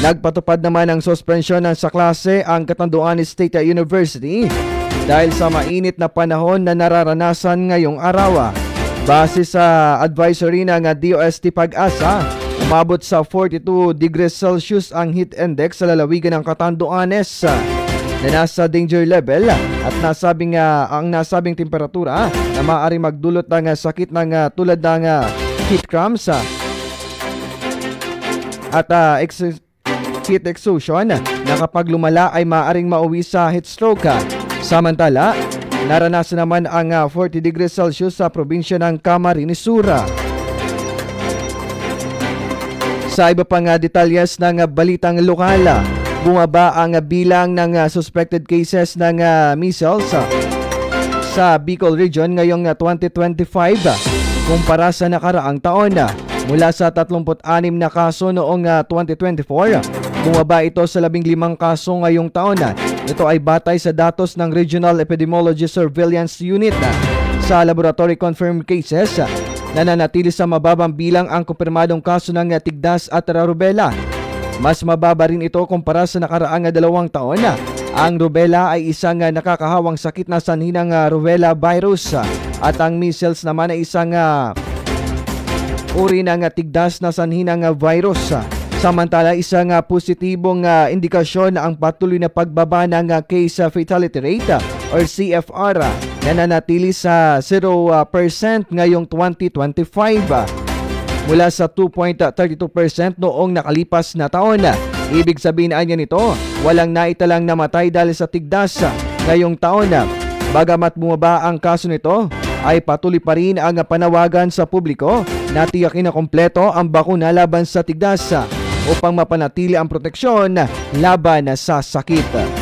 Nagpatupad naman ng suspensyon sa klase ang Catanduanes State University dahil sa mainit na panahon na nararanasan ngayong araw. Base sa advisory ng DOST Pag-asa, umabot sa 42 degrees Celsius ang heat index sa lalawigan ng Catanduanes na nasa danger level at ang nasabing temperatura na maaaring magdulot ng sakit ng tulad ng heat cramps at heat exhaustion na kapag lumala ay maaaring mauwi sa heat stroke. Samantala, naranasan naman ang 40 degrees Celsius sa probinsya ng Camarines Sur. Sa iba pang detalyes ng balitang lokal, bumaba ang bilang ng suspected cases ng measles sa Bicol Region ngayong 2025 kumpara sa nakaraang taon. Mula sa 36 na kaso noong 2024, bumaba ito sa 15 kaso ngayong taon. Ito ay batay sa datos ng Regional Epidemiology Surveillance Unit. Sa laboratory confirmed cases, nananatili sa mababang bilang ang kumpirmadong kaso ng tigdas at rubella. Mas mababa rin ito kumpara sa nakaraang 2 taon. Ang rubella ay isang nakakahawang sakit na sanhi ng rubella virus at ang measles naman ay isang uri ng tigdas na sanhi ng virus. Samantala, isang positibong indikasyon ang patuloy na pagbaba ng case fatality rate or CFR na nanatili sa 0% ngayong 2025. Mula sa 2.32% noong nakalipas na taon. Ibig sabihin anya nito, walang naitalang namatay dahil sa tigdas ngayong taon. Bagamat bumaba ang kaso nito, ay patuloy pa rin ang panawagan sa publiko na tiyakin na kompleto ang bakuna laban sa tigdas upang mapanatili ang proteksyon laban sa sakit.